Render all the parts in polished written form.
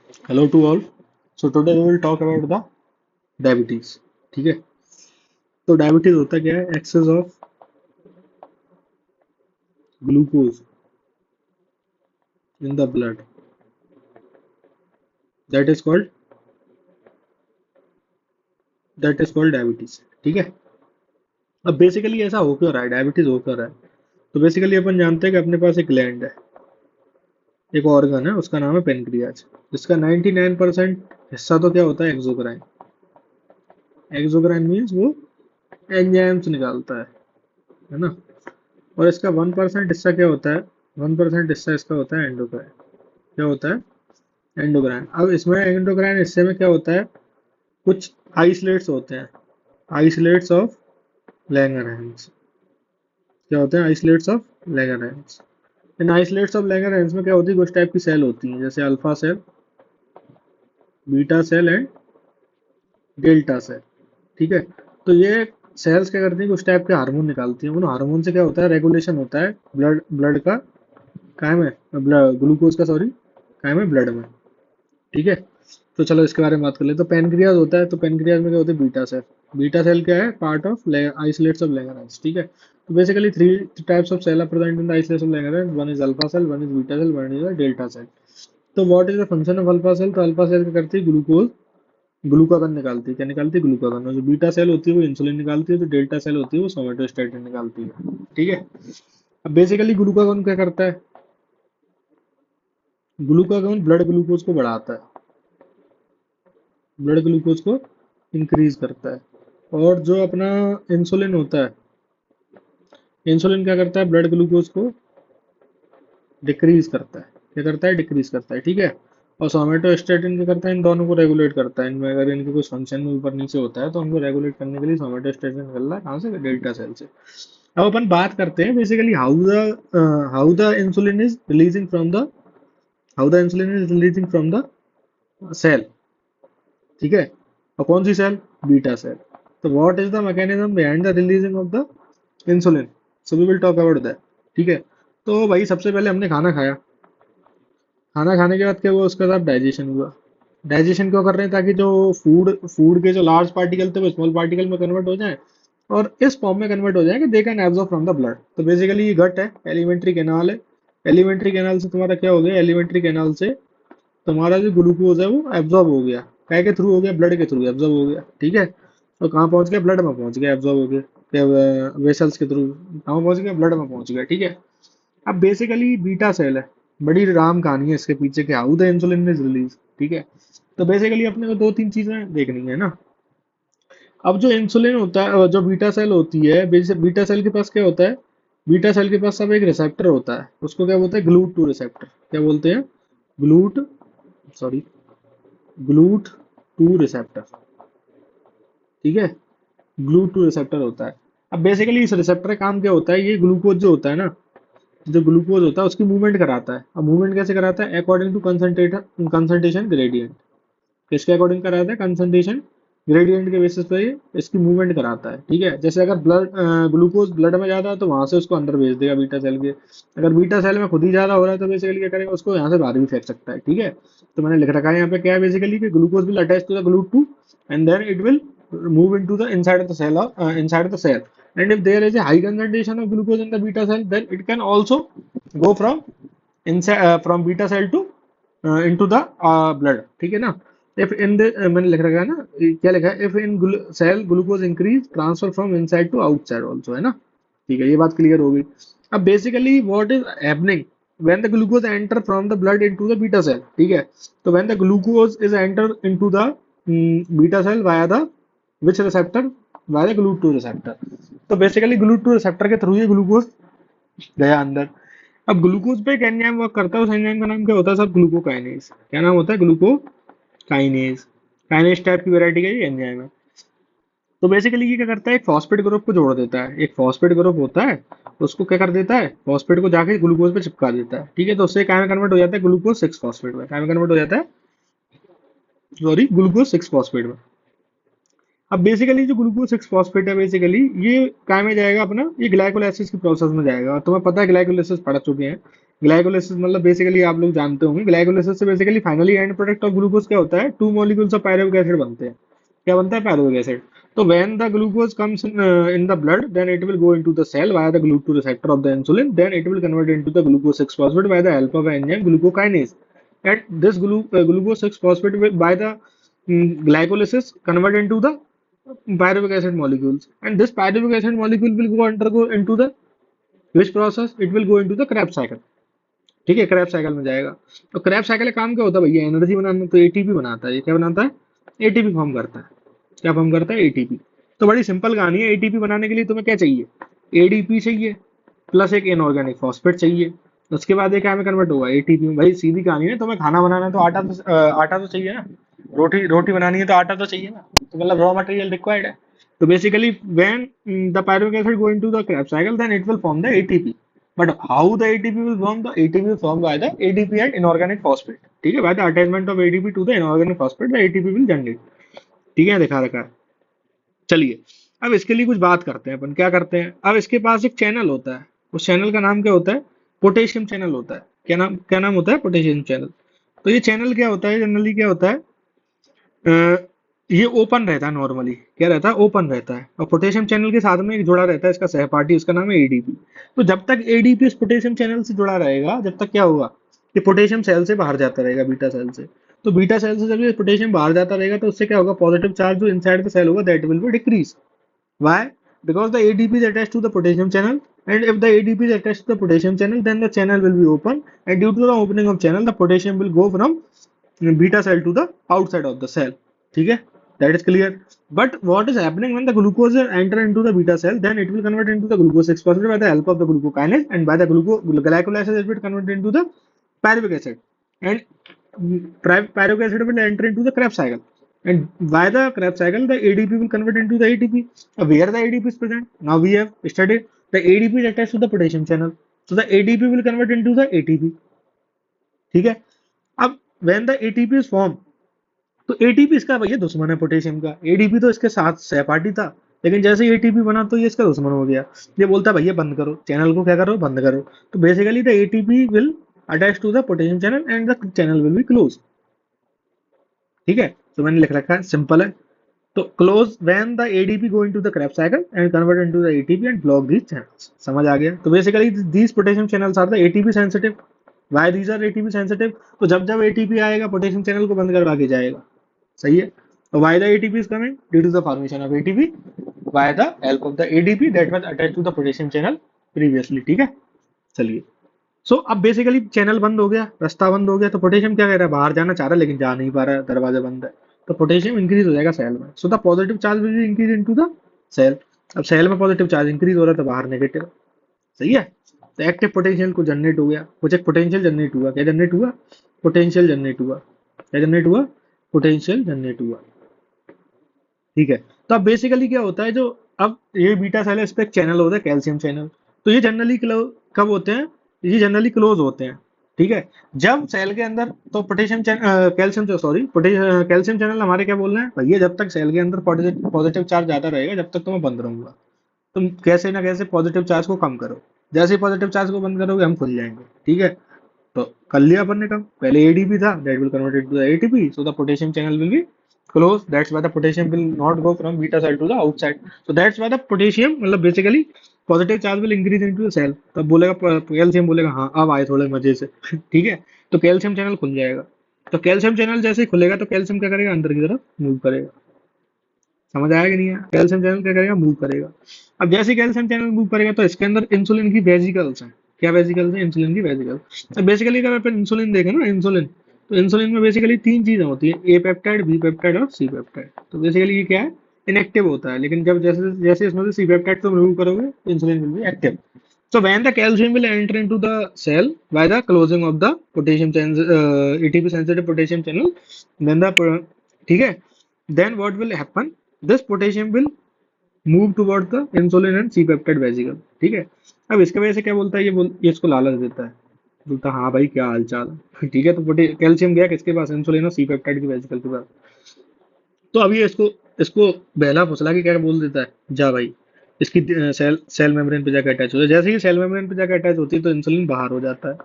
Hello to all. So today we will talk about the diabetes. ठीक है। तो diabetes होता क्या है? Excess of glucose in the blood, that is called that is called diabetes. ठीक है। अब बेसिकली ऐसा हो क्यों रहा है, डायबिटीज हो क्यों रहा है? तो बेसिकली अपन जानते हैं कि अपने पास एक ग्लैंड है, एक ऑर्गन है, उसका नाम है पेनक्रियाज, जिसका 99% हिस्सा तो क्या होता है? एक्सोक्राइन। एक्सोक्राइन मीन्स वो एंजाइम्स निकालता है ना। और इसका 1% हिस्सा क्या होता है? 1% हिस्सा इसका होता है एंडोक्राइन। क्या होता है? एंडोक्राइन। अब इसमें एंडोक्राइन हिस्से में क्या होता है? कुछ आइसोलेट्स होते हैं, आइसोलेट्स ऑफ लैंगरहैंस। क्या होते हैं? Isolates of Langerhans. In isolates of Langerhans में क्या होती है? कुछ टाइप की सेल होती हैं, जैसे alpha cell, beta cell and delta cell. ठीक है। तो ये सेल्स क्या करती हैं? कुछ टाइप के हार्मोन निकालती हैं। उन हार्मोन से क्या होता है? रेगुलेशन होता है ब्लड ब्लड का, कायम है ब्लड ग्लूकोज का, सॉरी, कायम है ब्लड में। ठीक है। तो चलो इसके बारे में बात कर ले। तो पेनक्रियाज होता है, तो पेनक्रियाज में क्या होता है? Beta cell. बीटा सेल क्या है? Part of isolates of Langerhans. ठीक है। तो basically three types of cell are present in the isolates of Langerhans. One is alpha cell, one is beta cell, one is delta cell. तो what is the function of alpha cell? तो alpha cell क्या करती है? Glucose, glucagon निकालती है। क्या निकालती है? ग्लूकागन। और जो बीटा सेल होती है वो इंसुलिन निकालती है, जो डेल्टा सेल होती है वो सोमेटोस्टेटिन निकालती है। ठीक है। अब बेसिकली ग्लूकागन क्या करता है? ग्लूकागन ब्लड ग्लूकोज को बढ़ाता है, ब्लड ग्लूकोज को इंक्रीज करता है। और जो अपना इंसुलिन होता है, इंसुलिन क्या करता है? ब्लड ग्लूकोज को डिक्रीज करता है। क्या करता है? डिक्रीज करता है। ठीक है। और सोमेटोस्टेटिन क्या करता है? इन दोनों को रेगुलेट करता है। इनमें अगर इनके कुछ फंक्शन में ऊपर नीचे होता है तो उनको रेगुलेट करने के लिए सोमेटोस्टेटिन निकल रहा है कहाँ से? डेल्टा सेल से। अब अपन बात करते हैं basically how the insulin is releasing from the how the insulin is releasing from the cell. ठीक है। और कौन सी सेल? Beta cell. तो what is the mechanism behind the releasing of the insulin? So we will talk about that. ठीक है। तो भाई सबसे पहले हमने खाना खाया, खाना खाने के बाद क्या हुआ? उसके बाद डाइजेशन हुआ। डाइजेशन क्यों कर रहे हैं? ताकि जो फूड फूड के जो लार्ज पार्टिकल थे वो स्मॉल पार्टिकल में कन्वर्ट हो जाए, और इस फॉर्म में कन्वर्ट हो जाए कि they can absorb from the blood. तो बेसिकली ये गट है, एलिमेंट्री कैनाल है। एलिमेंट्री कैनाल से तुम्हारा क्या हो गया? एलिमेंट्री कैनाल से तुम्हारा जो ग्लूकोज है वो एब्जॉर्ब हो गया। काय के थ्रू हो गया? ब्लड के थ्रू एब्जॉर्ब हो गया। ठीक है। तो कहाँ पहुंच गया? ब्लड में पहुंच गया, एब्जॉर्ब हो गया वेसल्स के थ्रू। कहाँ पहुंच गया? ब्लड में पहुंच गया। ठीक है। अब बेसिकली बीटा सेल है, बड़ी राम कहानी है इसके पीछे के, how the insulin is release. ठीक है। तो बेसिकली अपने को दो तीन चीजें देखनी है ना। अब जो इंसुलिन होता है, जो बीटा सेल होती है, बीटा सेल के पास क्या होता है? बीटा सेल के पास सब एक रिसेप्टर होता है, उसको क्या बोलते हैं? GLUT two receptor. क्या बोलते हैं? GLUT, sorry, GLUT two receptor. ठीक है। ग्लूट टू रिसेप्टर होता है। अब बेसिकली इस रिसेप्टर का काम क्या होता है? ये ग्लूकोज जो होता है ना, जो ग्लूकोज होता है उसकी मूवमेंट कराता है। अब मूवमेंट कैसे कराता है? According to concentration gradient. किसके अकॉर्डिंग कराता है? कंसंट्रेशन ग्रेडियंट के बेसिस पे ये इसकी मूवमेंट कराता है। ठीक है। जैसे अगर ब्लड ग्लूकोज ब्लड में ज्यादा है तो वहां से उसको अंदर भेज देगा बीटा सेल के। अगर बीटा सेल में खुद ही ज्यादा हो रहा है तो बेसिकली क्या करेगा? उसको यहाँ से बाहर भी फेंक सकता है। ठीक है। तो मैंने लिख रखा है यहाँ पे क्या है बेसिकली कि glucose will attach to the GLUT two and then it will move into the inside of the cell, and if there is a high concentration of glucose in the beta cell, then it can also go from inside from beta cell to into the blood. ठीक है ना। if in the मैंने लिख रखा है ना, क्या लिखा है? if in cell glucose increase transfer from inside to outside also, है ना। ठीक है, ये बात क्लियर हो गई। अब basically what is happening when the glucose enter from the blood into the beta cell? ठीक है। तो when the glucose is enter into the beta cell via the which receptor? via the GLUT2 receptor। तो basically GLUT2 receptor के through ये glucose गया अंदर। अब glucose पे एक एंजाइम वर्क करता है, उस एंजाइम का नाम क्या होता है? सब ग्लूकोकाइनेज। क्या नाम होता है? ग्लूकोकाइनेज। काइनेज टाइप की वैरायटी का ये एंजाइम है। तो बेसिकली ये क्या करता है? एक फॉस्फेट ग्रुप को जोड़ देता है। एक फॉस्फेट ग्रुप होता है, उसको क्या कर देता है? फॉस्फेट को जाके ग्लूकोज पे चिपका देता है। ठीक है। तो उससे क्या में कन्वर्ट हो जाता है? ग्लूकोज 6 फॉस्फेट में। क्या में कन्वर्ट हो जाता है? सॉरी, ग्लूकोज 6 फॉस्फेट में। अब बेसिकली जो ग्लूकोज 6 फॉस्फेट है बेसिकली ये क्या में जाएगा? अपना ये ग्लाइकोलाइसिस की प्रोसेस में जाएगा। और तुम्हें पता है ग्लाइकोलाइसिस पढ़ चुके हैं ग्लाइकोलाइसिस मतलब बेसिकली आप लोग जानते होंगे, ग्लाइकोलाइसिस से basically finally end product of glucose क्या होता है, two molecules of pyruvic acid बनते हैं। क्या बनता है, पायरुविक एसिड। तो when the glucose comes in the blood, then it will go into the cell via the gluco receptor of the insulin, then it will convert into the glucose 6 phosphate by the help of enzyme glucokinase, and this glucose 6 phosphate will, by the glycolysis convert into the pyruvic acid molecules, and this pyruvic acid molecule will go undergo into the which process, it will go into the Krebs cycle। ठीक है, Krebs cycle में जाएगा। तो Krebs cycle का काम क्या होता है भैया, एनर्जी बनाना। तो एटीपी बनाता है, ये क्या बनाता है, एटीपी फॉर्म करता है। क्या फॉर्म करता है, एटीपी। तो बड़ी सिंपल कहानी है, एटीपी बनाने के लिए तुम्हें क्या चाहिए, एडीपी चाहिए प्लस एक इनऑर्गेनिक फॉस्फेट चाहिए। उसके बाद ये क्या में कन्वर्ट होगा, एटीपी में। भाई सीधी कहानी है, तुम्हें खाना बनाना है तो आटा तो चाहिए ना, रोटी रोटी बनानी है तो आटा तो चाहिए ना, तो मतलब रॉ मटेरियल रिक्वायर्ड है। तो basically when the pyruvic acid go into the Krebs cycle, then it will form the ATP। But how the ATP will form? The ATP will form by the ADP and inorganic phosphate। ठीक है, by the attachment of ADP to the inorganic phosphate, the ATP will generate। ठीक है, दिखा रखा है। चलिए, अब इसके लिए कुछ बात करते हैं अपन। क्या करते हैं, अब इसके पास एक चैनल होता है, उस चैनल का नाम क्या होता है, पोटेशियम चैनल होता है। क्या नाम होता है, पोटेशियम चैनल। तो ये चैनल क्या होता है, जनरली क्या होता है, ये ओपन रहता है नॉर्मली। क्या रहता है, ओपन रहता है। और पोटेशियम चैनल के साथ में एक जुड़ा रहता है इसका सहपाठी, उसका नाम है एडीपी। तो जब तक एडीपी इस पोटेशियम चैनल से जुड़ा रहेगा, जब तक क्या होगा, कि पोटेशियम सेल से बाहर जाता रहेगा, बीटा सेल से। तो बीटा सेल से जब ये पोटेशियम बाहर जाता रहेगा, तो उससे क्या होगा, पॉजिटिव चार्ज जो इनसाइड द सेल होगा, that will be decrease. Why? Because the ADP is attached to the potassium channel, and if the ADP is attached to the potassium channel, then the channel will be open, and due to the opening of channel, the potassium will go from beta cell to the outside of the cell। ठीक है, that is clear। But what is happening when the glucose enter into the beta cell, then it will convert into the glucose 6 phosphate by the help of the glucokinase, and by the glycolysis it will convert into the pyruvic acid, and pyruvic acid will enter into the Krebs cycle, and by the Krebs cycle the ADP will convert into the ATP। Where the ADP is present, now we have studied the ADP is attached to the potassium channel, so the ADP will convert into the ATP। ठीक है, अब when the ATP is formed, तो ATP इसका भैया दुश्मन है potassium का। ADP तो इसके साथ सहपाठी था, लेकिन जैसे ही एटीपी बना तो ये इसका दुश्मन हो गया। ये बोलता है भैया बंद करो चैनल को, क्या करो, बंद करो। तो basically the ATP will attach to the potassium channel and the channel will be close. ठीक है, तो मैंने लिख रखा है, सिंपल है। तो close when the ADP go into the Krebs cycle and convert into the ATP and block these channels. समझ आ गया। तो basically these potassium channels are the ATP sensitive. Why these are ATP sensitive? तो जब जब ATP आएगा potassium channel को बंद करवा के जाएगा। सही है। तो why the ATP is coming? Due to the formation of ATP by the help of the ADP that was attached to the potassium channel previously। ठीक है, चलिए। सो अब बेसिकली चैनल बंद हो गया, रास्ता बंद हो गया, तो पोटेशियम क्या कर रहा है, बाहर जाना चाह रहा है लेकिन जा नहीं पा रहा है, दरवाजा बंद है। तो पोटेशियम इंक्रीज हो जाएगा सेल में। So the positive charge will increase into the cell. अब सेल में पॉजिटिव चार्ज इंक्रीज हो रहा है तो बाहर नेगेटिव। सही है। तो एक्टिव पोटेंशियल को जनरेट हो गया, कुछ एक पोटेंशियल जनरेट हुआ। क्या जनरेट हुआ, पोटेंशियल जनरेट हुआ। क्या जनरेट हुआ, पोटेंशियल जनरेट हुआ। ठीक है। तो अब बेसिकली क्या होता है, जो अब ये बीटा सेल है, इस पे एक चैनल होता है कैल्शियम चैनल। तो ये जनरली कब होते हैं, ये जनरली क्लोज होते हैं। ठीक है, जब सेल के अंदर तो potassium calcium sorry calcium channel हमारे क्या बोल रहे हैं भैया, जब तक सेल के अंदर पॉजिटिव चार्ज ज्यादा रहेगा जब तक तो मैं बंद रहूंगा। तुम कैसे ना कैसे पॉजिटिव चार्ज को कम करो, जैसे ही पॉजिटिव चार्ज को बंद करोगे हम खुल जाएंगे। ठीक है, तो कर लिया अपन ने कम। पहले एडीपी था, that will convert into the ATP, so the potassium channel will B close, that's why the potassium will not go from beta cell to the outside, so that's why the potassium मतलब basically positive charge will increase into the cell। तब बोलेगा calcium, बोलेगा हाँ अब आए थोड़े मजे से। ठीक है, तो कैल्शियम चैनल खुल जाएगा। तो कैल्शियम चैनल जैसे ही खुलेगा तो कैल्शियम क्या करेगा, अंदर की तरफ मूव करेगा। समझ आया कि नहीं है, कैल्शियम चैनल क्या करेगा, मूव करेगा। अब जैसे कैल्शियम चैनल मूव करेगा तो इसके अंदर इंसुलिन की वेजिकल्स हैं। क्या वेजिकल्स हैं, इंसुलिन की वेजिकल्स। तो बेसिकली अगर अपन इंसुलिन देखें ना, इंसुलिन, तो इंसुलिन में बेसिकली तीन चीजें होती है, ए पेप्टाइड, बी पेप्टाइड और सी पेप्टाइड। तो बेसिकली ये क्या है, इनएक्टिव होता है, लेकिन जब जैसे जैसे इसमें से सी पेप्टाइड को रिमूव करोगे तो insulin will be active. So when the calcium will enter into the cell by the closing of the potassium channel, ATP sensitive potassium channel, then the ठीक है, then what will happen, this potassium will move towards the insulin and C peptide vesicle। ठीक है, अब इसके वजह से क्या बोलता है, ये इसको लालच देता है, बोलता है हाँ भाई क्या हाल चाल है। ठीक है, तो कैल्शियम गया किसके पास, इंसुलिन और सी पेप्टाइड की वेसिकल के पास। तो अब ये इसको इसको बहला फुसला के क्या बोल देता है, जा भाई इसकी सेल मेम्ब्रेन पे जाकर अटैच हो जाए। जैसे ही सेल मेम्ब्रेन पे जाकर अटैच होती है तो इंसुलिन बाहर हो जाता है।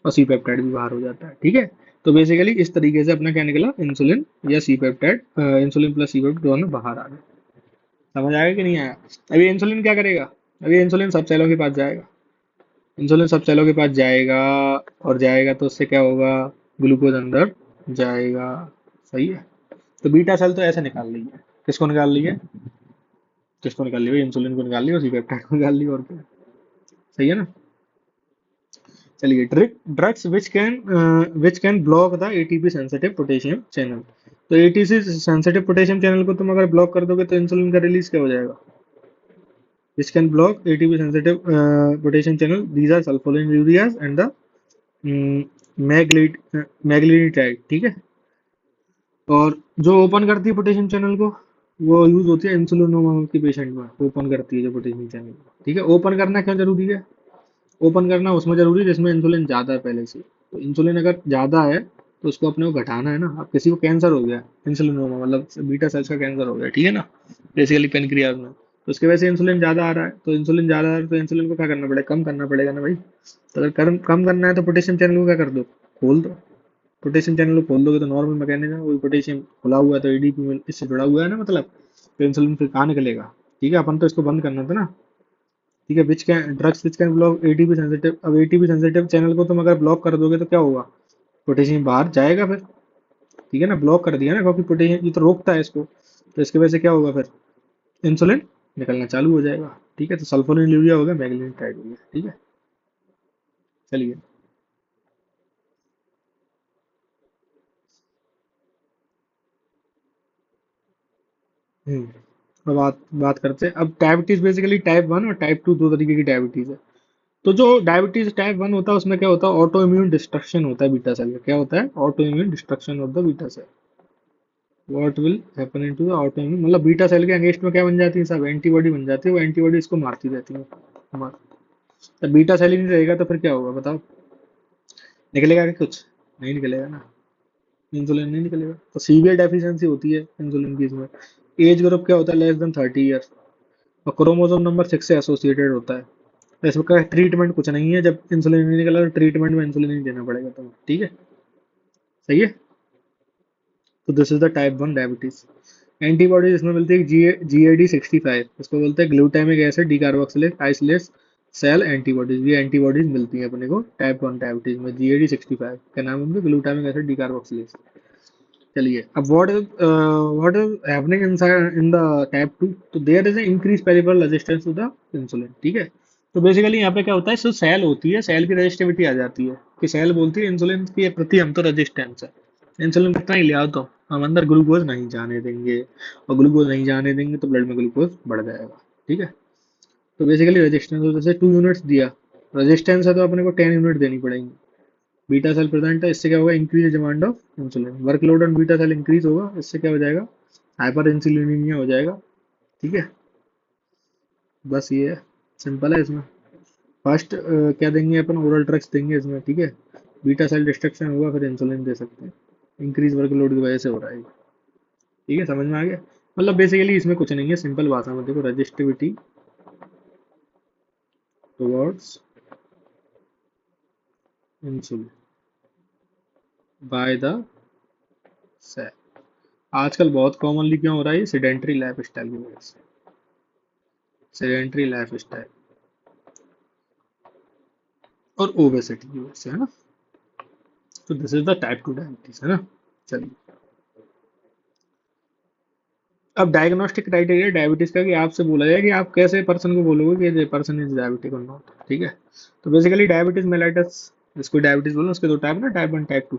और सी पेप्टाइड भी बाहर हो जाता है। ठीक है, तो बेसिकली इस तरीके से अपना क्या निकला, इंसुलिन या C peptide, insulin plus C peptide दोनों बाहर आ गए। समझ आया कि नहीं आया? अभी इंसुलिन क्या करेगा, अभी इंसुलिन सब सेलों के पास जाएगा, इंसुलिन सब सेलों के पास जाएगा, और जाएगा तो उससे क्या होगा, ग्लूकोज अंदर जाएगा। सही है, तो बीटा सेल तो ऐसे निकाल ली है, किसको निकाल ली है, किसको निकाल ली भाई, इंसुलिन को निकाल ली और सी पेप्टाइड को निकाल ली, और क्या। सही है ना। चलिए, drugs which can block the ATP sensitive potassium channel. तो एटीपी सेंसिटिव पोटेशियम चैनल को तुम अगर ब्लॉक कर दोगे तो इंसुलिन का रिलीज क्या हो जाएगा, which can block ATP sensitive potassium channel, these are sulfonylureas and the meglitinide. ठीक है, और जो ओपन करती है पोटेशियम चैनल को, वो यूज होती है इंसुलिनोमा के पेशेंट में, ओपन करती है जो पोटेशियम चैनल को। ठीक है, ओपन करना क्यों जरूरी है, ओपन करना उसमें जरूरी है जिसमें इंसुलिन ज्यादा है पहले से। तो इंसुलिन अगर ज्यादा है तो उसको अपने को घटाना है ना। अब किसी को कैंसर हो गया, इंसुलिनोमा मतलब बीटा सेल्स का कैंसर हो गया, ठीक है ना, बेसिकली पेनक्रियाज में, तो उसके वजह से इंसुलिन ज्यादा आ रहा है, तो इंसुलिन ज्यादा आ रहा है तो इंसुलिन को क्या करना पड़ेगा, कम करना पड़ेगा ना भाई। तो अगर कम करना है तो पोटेशियम चैनल को क्या कर दो, खोल दो। पोटेशियम चैनल को खोल दोगे तो नॉर्मल मैकेनिज्म, वही पोटेशियम खुला हुआ है तो एडीपी में इससे जुड़ा हुआ है ना, मतलब तो इंसुलिन फिर कहाँ निकलेगा। ठीक है, अपन तो इसको बंद करना था ना। ठीक है, विच कैन ब्लॉक एटीपी सेंसिटिव। अब एटीपी सेंसिटिव चैनल को तुम अगर ब्लॉक कर दोगे तो क्या होगा, पोटेशियम बाहर जाएगा फिर। ठीक है ना, ब्लॉक कर दिया ना, क्योंकि पोटेशियम ये तो रोकता है इसको, तो इसकी वजह से क्या होगा फिर, इंसुलिन निकलना चालू हो जाएगा। ठीक है, तो सल्फोनिलूरिया हो गया, मैग्नीटाइड हो गया। ठीक है, चलिए। अब बात बात करते हैं, अब डायबिटीज बेसिकली टाइप 1 और टाइप 2 दो तरीके की डायबिटीज है। तो जो डायबिटीज टाइप 1 होता है उसमें क्या होता है, ऑटो इम्यून डिस्ट्रक्शन होता है बीटा सेल का। क्या होता है, auto immune destruction of the beta cell. What will happen into the auto immune, मतलब बीटा सेल के अगेंस्ट में क्या बन जाती है, सब एंटीबॉडी बन जाती है, वो एंटीबॉडी इसको मारती रहती है हमारा। तो बीटा सेल ही नहीं रहेगा तो फिर क्या होगा बताओ, निकलेगा कि कुछ नहीं निकलेगा ना, इंसुलिन नहीं निकलेगा। तो सीवियर डेफिशिएंसी होती है इंसुलिन की इसमें। एज ग्रुप क्या होता है, लेस देन 30 ईयर्स, और क्रोमोसोम नंबर 6 से एसोसिएटेड होता है। तो इसका ट्रीटमेंट कुछ नहीं है, जब इंसुलिन नहीं निकला तो ट्रीटमेंट में इंसुलिन नहीं देना पड़ेगा तुम्हें। ठीक है, सही है। तो this is the type 1 diabetes. Antibodies इसमें मिलती है GAD65, इसको बोलते हैं glutamic acid decarboxylase islet cell antibodies. ये एंटीबॉडीज मिलती हैं अपने को टाइप 1 डायबिटीज में, GAD65 क्या नाम है उनका, ग्लूटामिक एसिड डीकार्बोक्सिलेज। चलिए, अब what is happening in the type 2, तो there is increase peripheral resistance to the insulin. ठीक है, तो बेसिकली यहाँ पे क्या होता है, जो सेल होती है, सेल की रेजिस्टिविटी आ जाती है, कि सेल बोलती है इंसुलिन के प्रति हम तो रेजिस्टेंस है, इंसुलिन कितना ही ले आओ तो हम अंदर ग्लूकोज नहीं जाने देंगे, और ग्लूकोज नहीं जाने देंगे तो ब्लड में ग्लूकोज बढ़ जाएगा। ठीक है, तो बेसिकली रेजिस्टेंस, जैसे 2 यूनिट्स दिया रेजिस्टेंस है तो अपने को 10 यूनिट देनी पड़ेगी। बीटा सेल प्रेजेंट है, इससे क्या होगा, increase demand of insulin, workload on beta cell increase होगा, इससे क्या हो जाएगा, हाइपर इंसुलिनीमिया हो जाएगा। ठीक है, बस ये है, सिंपल है इसमें। फर्स्ट क्या देंगे अपन, ओरल ड्रग्स देंगे इसमें। ठीक है, बीटा सेल डिस्ट्रक्शन होगा फिर इंसुलिन दे सकते हैं, इंक्रीज वर्कलोड की वजह से हो रहा है। ठीक है, समझ में आ गया। मतलब बेसिकली इसमें कुछ नहीं है, सिंपल भाषा में देखो, resistivity towards insulin by the cell. आजकल बहुत कॉमनली क्यों हो रहा है, ये सेडेंट्री लाइफ स्टाइल की वजह से, सेडेंट्री लाइफ स्टाइल और ओबेसिटी की वजह से, है ना। तो this is the type 2 diabetes, है ना। चलिए, अब डायग्नोस्टिक क्राइटेरिया डायबिटीज का, कि आपसे बोला जाए कि आप कैसे पर्सन को बोलोगे कि पर्सन इज डायबिटिक और नॉट। ठीक है, तो बेसिकली डायबिटीज मेलाइटस, जिसको डायबिटीज बोलो, उसके दो टाइप ना, टाइप 1 टाइप 2।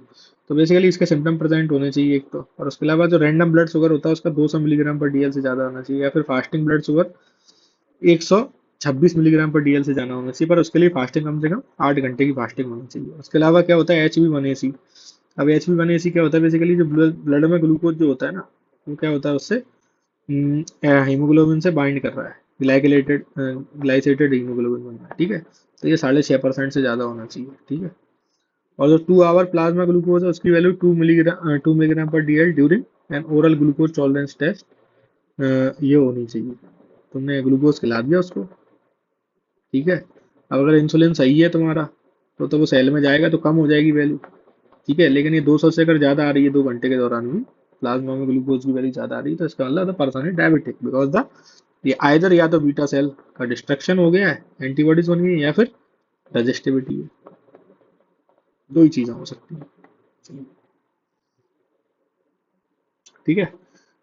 तो बेसिकली इसके सिम्टम प्रेजेंट होने चाहिए एक तो, और उसके अलावा जो रैंडम ब्लड शुगर होता है उसका 200 मिलीग्राम पर डीएल से ज्यादा होना चाहिए, या फिर फास्टिंग ब्लड शुगर 126 मिलीग्राम पर डीएल से जाना होना चाहिए, पर उसके लिए फास्टिंग कम से कम 8 घंटे की फास्टिंग होनी चाहिए। उसके अलावा क्या होता है, HB1AC। अब HB1AC क्या होता है, बेसिकली जो ब्लड में ग्लूकोज जो होता है ना, वो क्या होता है, उससे हीमोग्लोबिन से बाइंड कर रहा है, ग्लाइकेटेड ग्लाइसेटेड हीमोग्लोबिन बन रहा है। ठीक है, तो ये 6.5% से ज़्यादा होना चाहिए। ठीक है, और जो 2 आवर प्लाज्मा ग्लूकोज है उसकी वैल्यू 2 मिलीग्राम पर DL during an oral glucose tolerance test, ये होनी चाहिए। तुमने ग्लूकोज खिला दिया उसको। ठीक है, अब अगर इंसुलिन सही है तुम्हारा, तो वो सेल में जाएगा तो कम हो जाएगी वैल्यू। ठीक है, लेकिन ये 200 से अगर ज्यादा आ रही है 2 घंटे के दौरान भी, प्लाज्मा में ग्लूकोज की वैल्यू ज्यादा आ रही है, तो इसका मतलब पर्सन है डायबिटिक, बिकॉज द ये आइदर या तो बीटा सेल का डिस्ट्रक्शन हो गया है, एंटीबॉडीज बन गई हैं, या फिर रजिस्टिविटी है। दो ही चीजें हो सकती हैं। चलिए, ठीक है,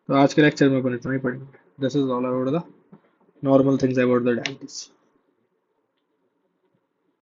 तो आज के लेक्चर में अपन इतना ही पढ़ेंगे। This is all about the normal things about the diabetes.